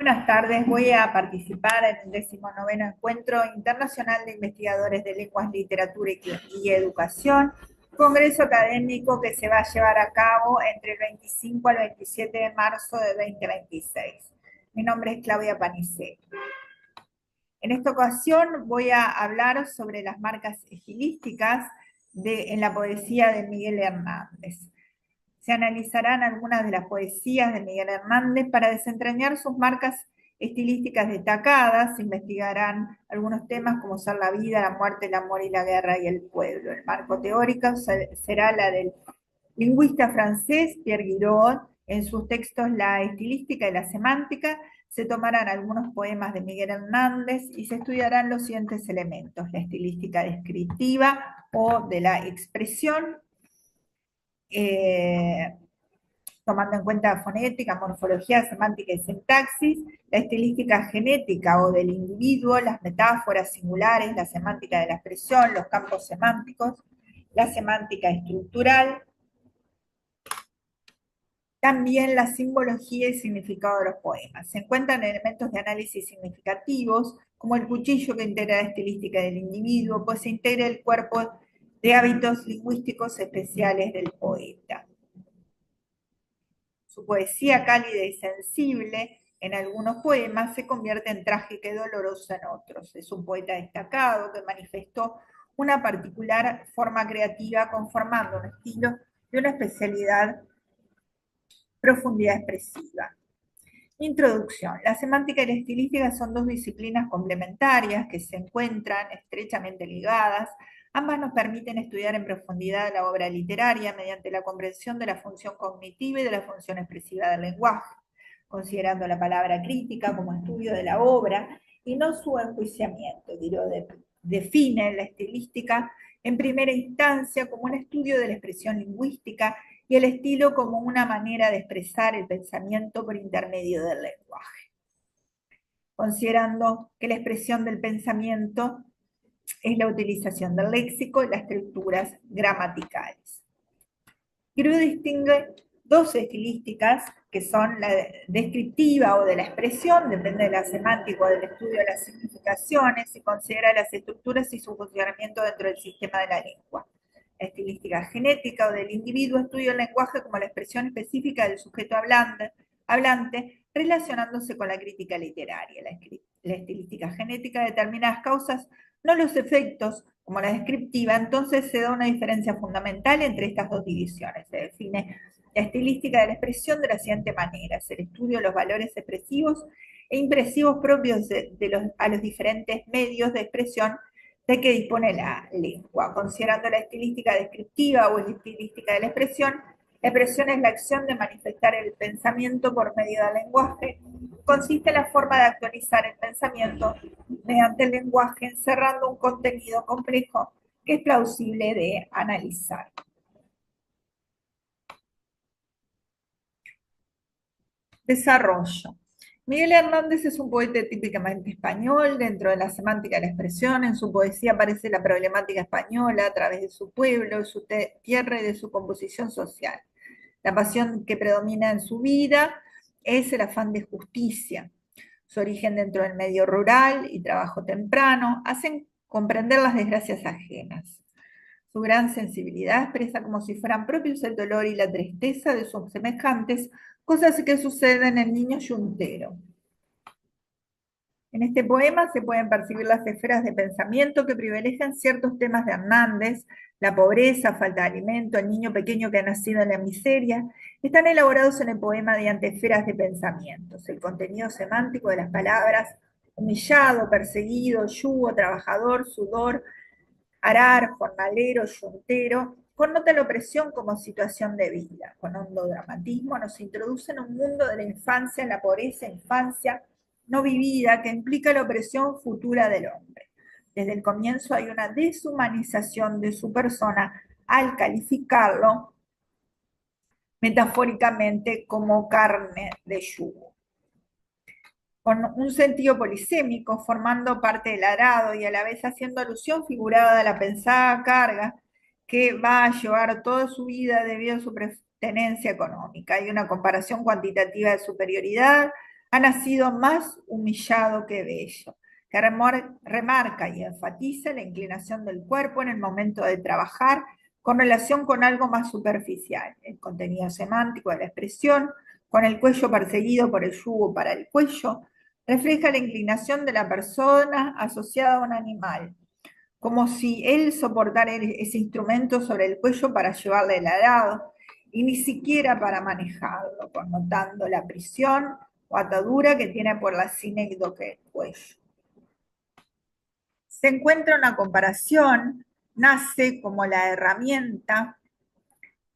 Buenas tardes, voy a participar en el 19º Encuentro Internacional de Investigadores de Lenguas, Literatura y Educación, congreso académico que se va a llevar a cabo entre el 25 al 27 de marzo de 2026. Mi nombre es Claudia Panicet. En esta ocasión voy a hablar sobre las marcas estilísticas en la poesía de Miguel Hernández. Se analizarán algunas de las poesías de Miguel Hernández para desentrañar sus marcas estilísticas destacadas. Se investigarán algunos temas como ser la vida, la muerte, el amor y la guerra y el pueblo. El marco teórico será la del lingüista francés Pierre Guiraud. En sus textos La estilística y la semántica se tomarán algunos poemas de Miguel Hernández y se estudiarán los siguientes elementos: la estilística descriptiva o de la expresión, eh, tomando en cuenta fonética, morfología, semántica y sintaxis, la estilística genética o del individuo, las metáforas singulares, la semántica de la expresión, los campos semánticos, la semántica estructural, también la simbología y significado de los poemas. Se encuentran elementos de análisis significativos, como el cuchillo que integra la estilística del individuo, pues se integra el cuerpo de hábitos lingüísticos especiales del poeta. Su poesía cálida y sensible en algunos poemas se convierte en trágica y dolorosa en otros. Es un poeta destacado que manifestó una particular forma creativa conformando un estilo de una especialidad profundidad expresiva. Introducción. La semántica y la estilística son dos disciplinas complementarias que se encuentran estrechamente ligadas. Ambas nos permiten estudiar en profundidad la obra literaria mediante la comprensión de la función cognitiva y de la función expresiva del lenguaje, considerando la palabra crítica como estudio de la obra y no su enjuiciamiento. Define la estilística en primera instancia como un estudio de la expresión lingüística y el estilo como una manera de expresar el pensamiento por intermedio del lenguaje, considerando que la expresión del pensamiento es la utilización del léxico y las estructuras gramaticales. Quiero distingue dos estilísticas que son la descriptiva o de la expresión, depende de la semántica o del estudio de las significaciones, y considera las estructuras y su funcionamiento dentro del sistema de la lengua. La estilística genética o del individuo estudia el lenguaje como la expresión específica del sujeto hablante relacionándose con la crítica literaria. La estilística genética determina las causas, no los efectos, como la descriptiva. Entonces se da una diferencia fundamental entre estas dos divisiones. Se define la estilística de la expresión de la siguiente manera: es el estudio de los valores expresivos e impresivos propios a los diferentes medios de expresión de que dispone la lengua. Considerando la estilística descriptiva o la estilística de la expresión es la acción de manifestar el pensamiento por medio del lenguaje. Consiste en la forma de actualizar el pensamiento mediante el lenguaje, encerrando un contenido complejo que es plausible de analizar. Desarrollo. Miguel Hernández es un poeta típicamente español. Dentro de la semántica de la expresión, en su poesía aparece la problemática española a través de su pueblo, de su tierra y de su composición social. La pasión que predomina en su vida es el afán de justicia. Su origen dentro del medio rural y trabajo temprano hacen comprender las desgracias ajenas. Su gran sensibilidad expresa como si fueran propios el dolor y la tristeza de sus semejantes, cosas que suceden en el niño yuntero. En este poema se pueden percibir las esferas de pensamiento que privilegian ciertos temas de Hernández: la pobreza, falta de alimento, el niño pequeño que ha nacido en la miseria. Están elaborados en el poema mediante esferas de pensamientos. El contenido semántico de las palabras: humillado, perseguido, yugo, trabajador, sudor, arar, jornalero, yuntero, connota la opresión como situación de vida. Con hondo dramatismo nos introduce en un mundo de la infancia, en la pobreza, infancia no vivida, que implica la opresión futura del hombre. Desde el comienzo hay una deshumanización de su persona al calificarlo metafóricamente como carne de yugo. Con un sentido polisémico, formando parte del arado y a la vez haciendo alusión figurada a la pensada carga que va a llevar toda su vida debido a su pertenencia económica. Hay una comparación cuantitativa de superioridad Ha nacido más humillado que bello, que remarca y enfatiza la inclinación del cuerpo en el momento de trabajar con relación con algo más superficial, el contenido semántico de la expresión, con el cuello perseguido por el yugo para el cuello, refleja la inclinación de la persona asociada a un animal, como si él soportara ese instrumento sobre el cuello para llevarle el arado, y ni siquiera para manejarlo, connotando la prisión o atadura que tiene por la sinécdoque el cuello. Se encuentra una comparación, nace como la herramienta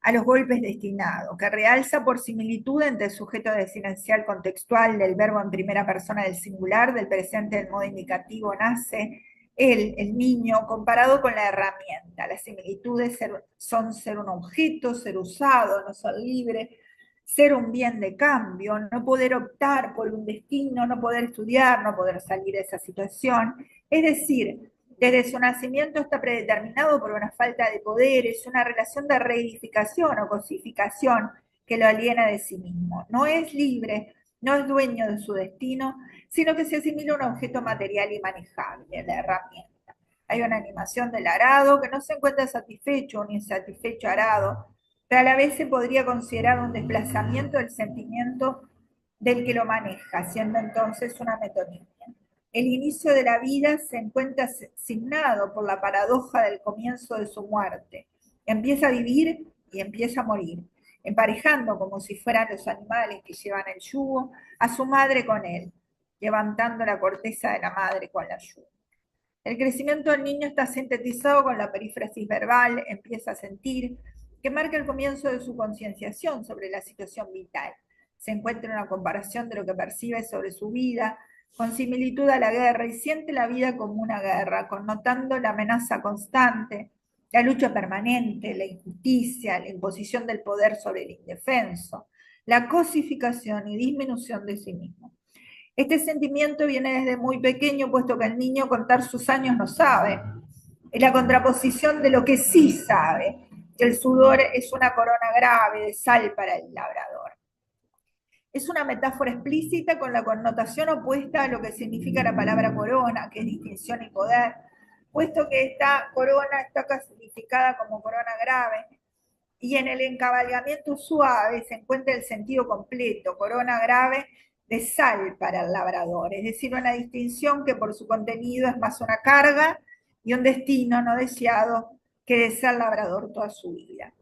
a los golpes destinados, que realza por similitud entre el sujeto desinencial contextual del verbo en primera persona del singular, del presente del modo indicativo nace, él, el niño, comparado con la herramienta. Las similitudes son ser un objeto, ser usado, no ser libre, ser un bien de cambio, no poder optar por un destino, no poder estudiar, no poder salir de esa situación. Es decir, desde su nacimiento está predeterminado por una falta de poderes, una relación de reidificación o cosificación que lo aliena de sí mismo. No es libre, no es dueño de su destino, sino que se asimila a un objeto material y manejable, la herramienta. Hay una animación del arado que no se encuentra satisfecho o ni insatisfecho arado, pero a la vez se podría considerar un desplazamiento del sentimiento del que lo maneja, siendo entonces una metonimia. El inicio de la vida se encuentra signado por la paradoja del comienzo de su muerte. Empieza a vivir y empieza a morir, emparejando como si fueran los animales que llevan el yugo a su madre con él, levantando la corteza de la madre con la yuga. El crecimiento del niño está sintetizado con la perífrasis verbal, empieza a sentir, que marca el comienzo de su concienciación sobre la situación vital. Se encuentra una comparación de lo que percibe sobre su vida, con similitud a la guerra, y siente la vida como una guerra, connotando la amenaza constante, la lucha permanente, la injusticia, la imposición del poder sobre el indefenso, la cosificación y disminución de sí mismo. Este sentimiento viene desde muy pequeño, puesto que el niño contar sus años no sabe. Es la contraposición de lo que sí sabe, que el sudor es una corona grave de sal para el labrador. Es una metáfora explícita con la connotación opuesta a lo que significa la palabra corona, que es distinción y poder, puesto que esta corona está clasificada como corona grave, y en el encabalgamiento suave se encuentra el sentido completo, corona grave de sal para el labrador, es decir, una distinción que por su contenido es más una carga y un destino no deseado que de ser labrador toda su vida.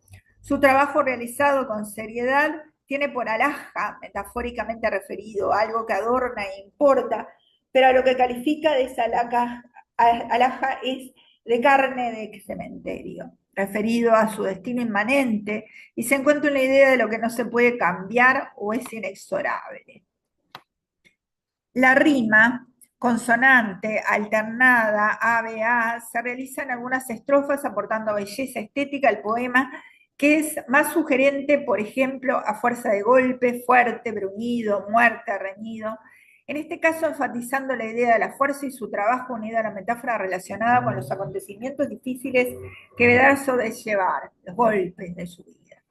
Su trabajo realizado con seriedad tiene por alhaja, metafóricamente referido, algo que adorna e importa, pero a lo que califica de esa alhaja es de carne de cementerio, referido a su destino inmanente, y se encuentra una idea de lo que no se puede cambiar o es inexorable. La rima consonante alternada A-B-A se realiza en algunas estrofas aportando belleza estética al poema, que es más sugerente, por ejemplo, a fuerza de golpe, fuerte, bruñido, muerte, reñido. En este caso, enfatizando la idea de la fuerza y su trabajo unido a la metáfora relacionada con los acontecimientos difíciles que Verso de llevar, los golpes de su vida.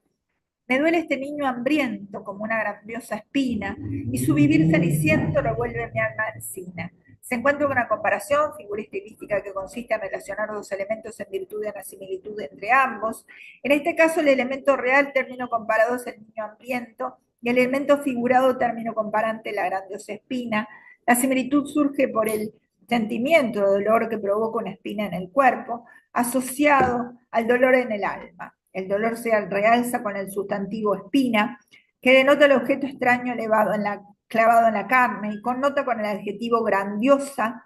Me duele este niño hambriento como una grandiosa espina, y su vivir ceniciento lo vuelve mi alma encina. Se encuentra una comparación, figura estilística que consiste en relacionar dos elementos en virtud de una similitud entre ambos. En este caso, el elemento real, término comparado, es el niño hambriento, y el elemento figurado, término comparante, la grandiosa espina. La similitud surge por el sentimiento de dolor que provoca una espina en el cuerpo, asociado al dolor en el alma. El dolor se realza con el sustantivo espina, que denota el objeto extraño clavado en la carne, y connota con el adjetivo grandiosa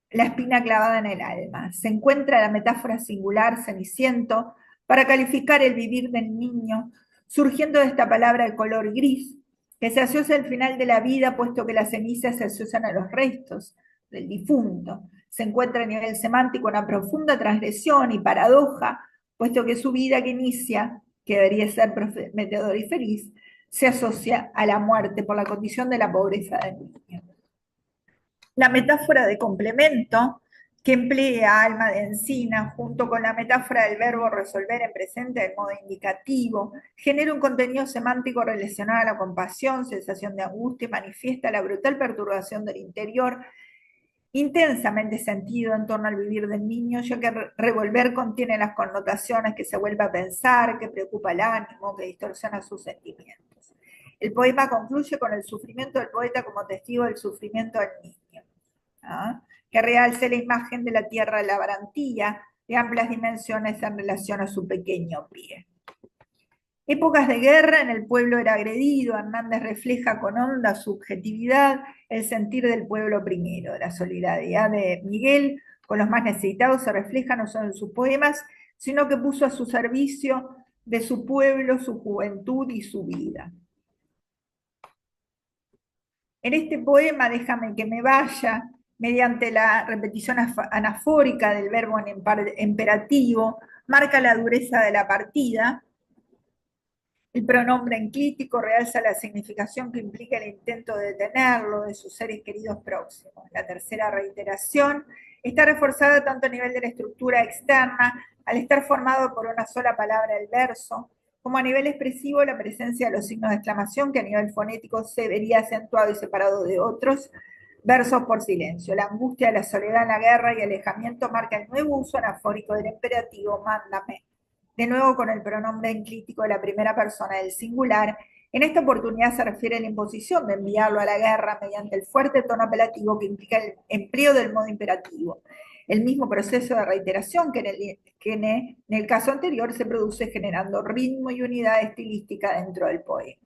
la espina clavada en el alma. Se encuentra la metáfora singular ceniciento para calificar el vivir del niño, surgiendo de esta palabra de color gris, que se asocia al final de la vida, puesto que las cenizas se asocian a los restos del difunto. Se encuentra a nivel semántico una profunda transgresión y paradoja, puesto que su vida que inicia, que debería ser prometedora y feliz, se asocia a la muerte por la condición de la pobreza del niño. La metáfora de complemento, que emplea alma de encina junto con la metáfora del verbo resolver en presente de modo indicativo, genera un contenido semántico relacionado a la compasión, sensación de angustia y manifiesta la brutal perturbación del interior, intensamente sentido en torno al vivir del niño, ya que revolver contiene las connotaciones que se vuelve a pensar, que preocupa el ánimo, que distorsiona sus sentimientos. El poema concluye con el sufrimiento del poeta como testigo del sufrimiento del niño, ¿ah? Que realce la imagen de la tierra labrantía de amplias dimensiones en relación a su pequeño pie. Épocas de guerra, en el pueblo era agredido, Hernández refleja con honda subjetividad el sentir del pueblo primero. La solidaridad de Miguel con los más necesitados se refleja no solo en sus poemas, sino que puso a su servicio de su pueblo, su juventud y su vida. En este poema, Déjame que me vaya, mediante la repetición anafórica del verbo en imperativo, marca la dureza de la partida. El pronombre enclítico realza la significación que implica el intento de detenerlo de sus seres queridos próximos. La tercera reiteración está reforzada tanto a nivel de la estructura externa, al estar formado por una sola palabra el verso, como a nivel expresivo la presencia de los signos de exclamación, que a nivel fonético se vería acentuado y separado de otros versos por silencio. La angustia, la soledad, la guerra y el alejamiento marca el nuevo uso anafórico del imperativo, mándame, de nuevo con el pronombre enclítico de la primera persona del singular. En esta oportunidad se refiere a la imposición de enviarlo a la guerra mediante el fuerte tono apelativo que implica el empleo del modo imperativo. El mismo proceso de reiteración que en el caso anterior se produce generando ritmo y unidad estilística dentro del poema.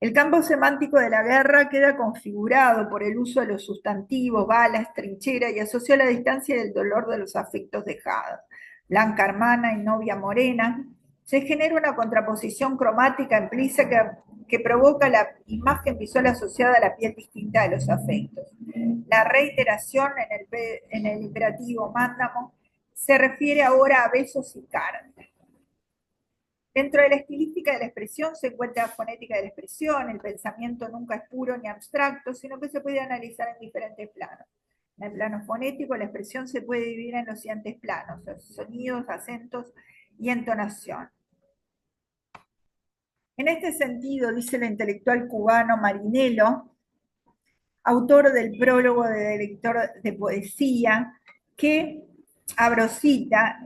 El campo semántico de la guerra queda configurado por el uso de los sustantivos, balas, trinchera, y asocia la distancia del dolor de los afectos dejados. Blanca hermana y novia morena, se genera una contraposición cromática implícita que provoca la imagen visual asociada a la piel distinta de los afectos. La reiteración en el imperativo mándamo se refiere ahora a besos y cartas. Dentro de la estilística de la expresión se encuentra la fonética de la expresión. El pensamiento nunca es puro ni abstracto, sino que se puede analizar en diferentes planos. En el plano fonético, la expresión se puede dividir en los siguientes planos: sonidos, acentos y entonación. En este sentido, dice el intelectual cubano Marinello, autor del prólogo de lector de poesía, que, abro cita,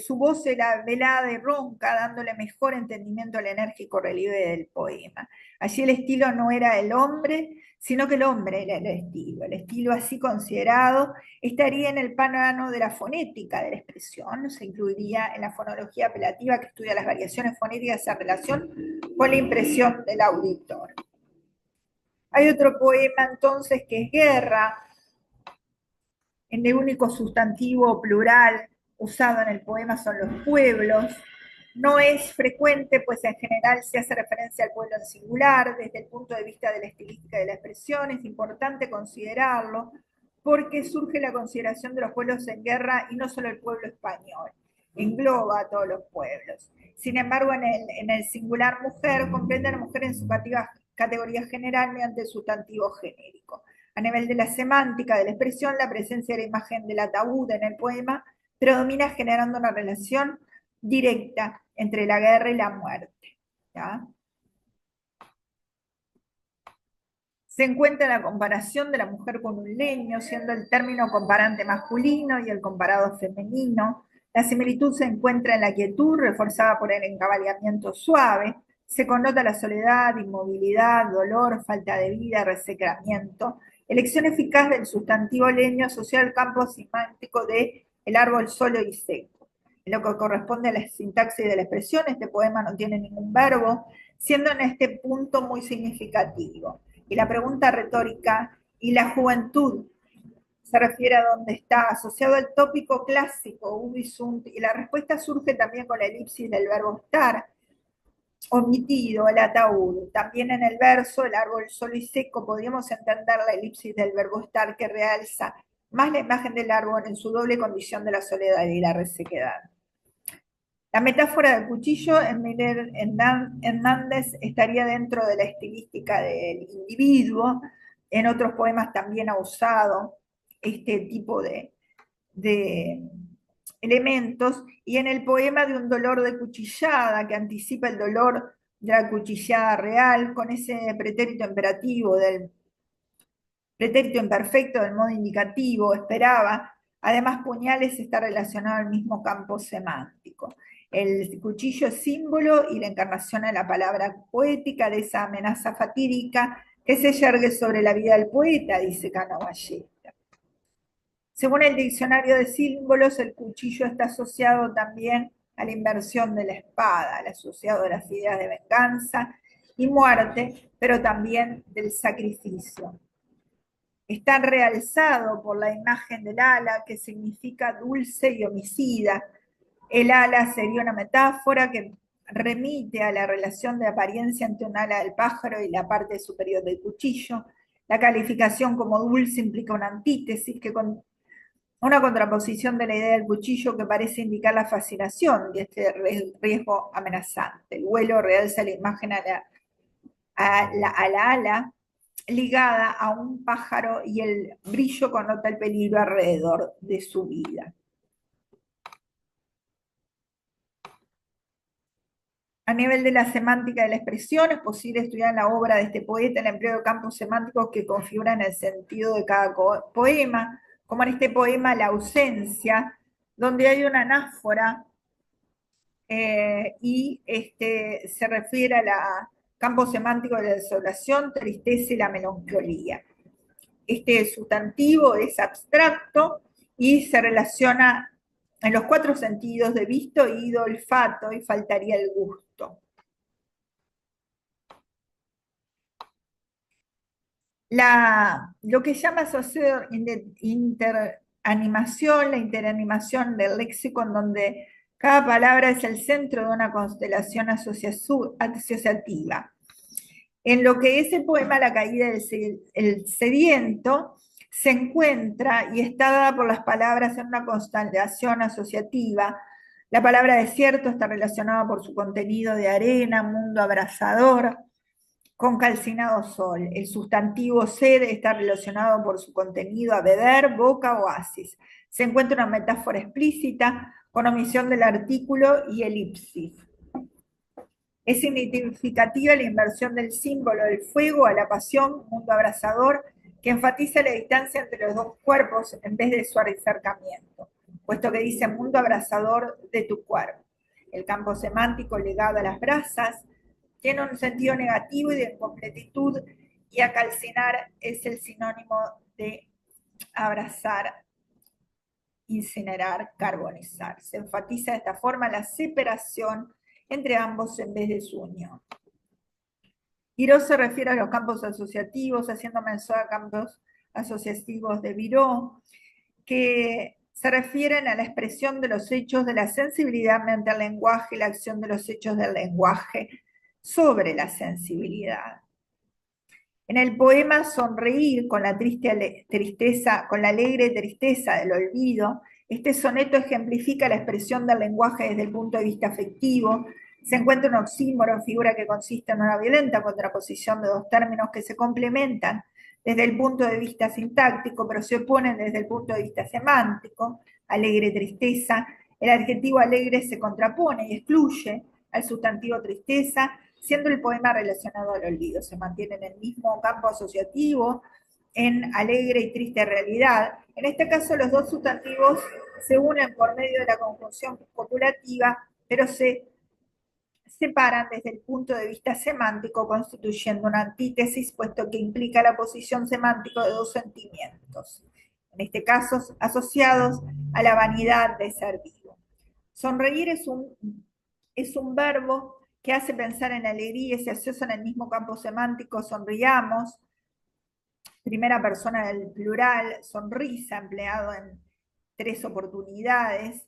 su voz era velada y ronca, dándole mejor entendimiento al enérgico relieve del poema. Allí el estilo no era el hombre, sino que el hombre era el estilo. El estilo así considerado estaría en el plano de la fonética de la expresión, se incluiría en la fonología apelativa que estudia las variaciones fonéticas en relación con la impresión del auditor. Hay otro poema entonces que es Guerra, en el único sustantivo plural usado en el poema son los pueblos. No es frecuente, pues en general se hace referencia al pueblo en singular. Desde el punto de vista de la estilística de la expresión es importante considerarlo porque surge la consideración de los pueblos en guerra y no solo el pueblo español, engloba a todos los pueblos. Sin embargo, en el singular mujer comprende a la mujer en su categoría general mediante el sustantivo genérico. A nivel de la semántica de la expresión, la presencia de la imagen del ataúd en el poema predomina generando una relación directa entre la guerra y la muerte. ¿Ya? Se encuentra la comparación de la mujer con un leño, siendo el término comparante masculino y el comparado femenino. La similitud se encuentra en la quietud, reforzada por el encabalgamiento suave. Se connota la soledad, inmovilidad, dolor, falta de vida, resecamiento. Elección eficaz del sustantivo leño asociado al campo semántico de el árbol solo y seco. En lo que corresponde a la sintaxis de la expresión, este poema no tiene ningún verbo, siendo en este punto muy significativo. Y la pregunta retórica, ¿y la juventud? Se refiere a dónde está, asociado al tópico clásico, ubi sunt, y la respuesta surge también con la elipsis del verbo estar, omitido, el ataúd. También en el verso, el árbol solo y seco, podríamos entender la elipsis del verbo estar que realza más la imagen del árbol en su doble condición de la soledad y la resequedad. La metáfora del cuchillo en Miller Hernández estaría dentro de la estilística del individuo, en otros poemas también ha usado este tipo de elementos, y en el poema de un dolor de cuchillada que anticipa el dolor de la cuchillada real, con ese pretérito imperativo del pretérito imperfecto del modo indicativo, esperaba. Además, puñales está relacionado al mismo campo semántico. El cuchillo es símbolo y la encarnación de la palabra poética de esa amenaza fatídica que se yergue sobre la vida del poeta, dice Cano Ballesta. Según el diccionario de símbolos, el cuchillo está asociado también a la inversión de la espada, al asociado a las ideas de venganza y muerte, pero también del sacrificio. Está realzado por la imagen del ala, que significa dulce y homicida. El ala sería una metáfora que remite a la relación de apariencia entre un ala del pájaro y la parte superior del cuchillo. La calificación como dulce implica una antítesis, una contraposición de la idea del cuchillo que parece indicar la fascinación de este riesgo amenazante. El vuelo realza la imagen a la ala ligada a un pájaro y el brillo connota el peligro alrededor de su vida. A nivel de la semántica de la expresión, es posible estudiar en la obra de este poeta el empleo de campos semánticos que configuran el sentido de cada poema, como en este poema La ausencia, donde hay una anáfora y se refiere a la campo semántico de la desolación, tristeza y la melancolía. Este sustantivo es abstracto y se relaciona en los 4 sentidos de visto, oído, olfato, y faltaría el gusto. Lo que llama socio interanimación, la interanimación del léxico, en donde cada palabra es el centro de una constelación asociativa. En lo que es el poema La caída del sediento, se encuentra y está dada por las palabras en una constelación asociativa. La palabra desierto está relacionada por su contenido de arena, mundo abrasador, con calcinado sol. El sustantivo sed está relacionado por su contenido a beber, boca, oasis. Se encuentra una metáfora explícita con omisión del artículo y elipsis. Es significativa la inversión del símbolo del fuego a la pasión, mundo abrasador, que enfatiza la distancia entre los dos cuerpos en vez de su acercamiento, puesto que dice mundo abrasador de tu cuerpo. El campo semántico ligado a las brasas tiene un sentido negativo y de incompletitud, y a calcinar es el sinónimo de abrazar, incinerar, carbonizar. Se enfatiza de esta forma la separación entre ambos en vez de su unión. Viró se refiere a los campos asociativos, haciendo mención a campos asociativos de Viró, que se refieren a la expresión de los hechos de la sensibilidad mediante el lenguaje y la acción de los hechos del lenguaje sobre la sensibilidad. En el poema Sonreír, con la tristeza, con la alegre tristeza del olvido, este soneto ejemplifica la expresión del lenguaje desde el punto de vista afectivo. Se encuentra un oxímoron, figura que consiste en una violenta contraposición de dos términos que se complementan desde el punto de vista sintáctico, pero se oponen desde el punto de vista semántico. Alegre tristeza. El adjetivo alegre se contrapone y excluye al sustantivo tristeza, siendo el poema relacionado al olvido. Se mantiene en el mismo campo asociativo, en alegre y triste realidad. En este caso, los dos sustantivos se unen por medio de la conjunción copulativa, pero se separan desde el punto de vista semántico, constituyendo una antítesis, puesto que implica la posición semántica de dos sentimientos, en este caso asociados a la vanidad de ser vivo. Sonreír es un verbo que hace pensar en alegría y se asocia en el mismo campo semántico. Sonriamos, primera persona del plural, sonrisa, empleado en 3 oportunidades.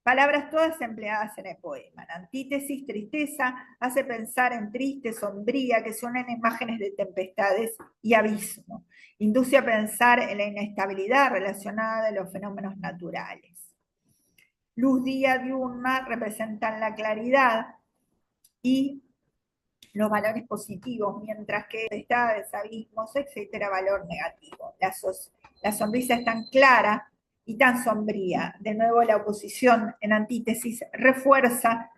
Palabras todas empleadas en el poema. En antítesis, tristeza, hace pensar en triste, sombría, que se unen imágenes de tempestades y abismo. Induce a pensar en la inestabilidad relacionada de los fenómenos naturales. Luz, día, diurna representan la claridad y los valores positivos, mientras que tempestades, abismos, etcétera, valor negativo. La sonrisa es tan clara y tan sombría. De nuevo, la oposición en antítesis reforzada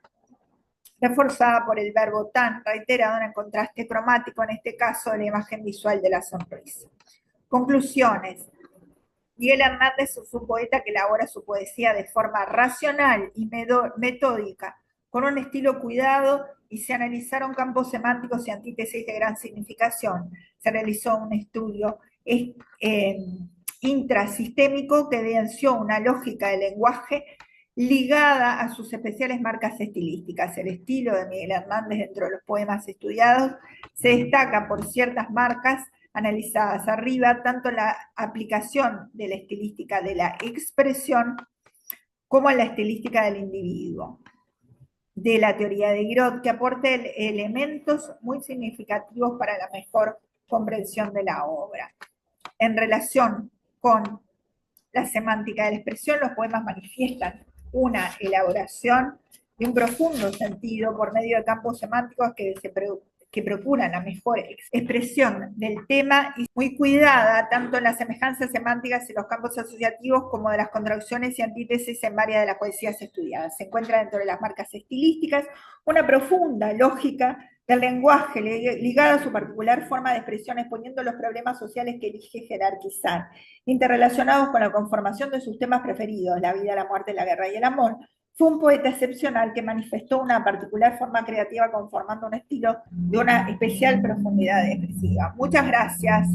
por el verbo tan, reiterado en el contraste cromático, en este caso de la imagen visual de la sonrisa. Conclusiones. Miguel Hernández es un poeta que elabora su poesía de forma racional y metódica, con un estilo cuidado, y se analizaron campos semánticos y antítesis de gran significación. Se realizó un estudio intrasistémico que evidenció una lógica del lenguaje ligada a sus especiales marcas estilísticas. El estilo de Miguel Hernández dentro de los poemas estudiados se destaca por ciertas marcas analizadas arriba, tanto la aplicación de la estilística de la expresión como la estilística del individuo, de la teoría de Girod, que aporta elementos muy significativos para la mejor comprensión de la obra. En relación con la semántica de la expresión, los poemas manifiestan una elaboración de un profundo sentido por medio de campos semánticos que procuran la mejor expresión del tema y muy cuidada tanto en las semejanzas semánticas y los campos asociativos como de las contracciones y antítesis en varias de las poesías estudiadas. Se encuentra dentro de las marcas estilísticas una profunda lógica del lenguaje ligada a su particular forma de expresión, exponiendo los problemas sociales que elige jerarquizar, interrelacionados con la conformación de sus temas preferidos, la vida, la muerte, la guerra y el amor. Fue un poeta excepcional que manifestó una particular forma creativa conformando un estilo de una especial profundidad expresiva. Muchas gracias.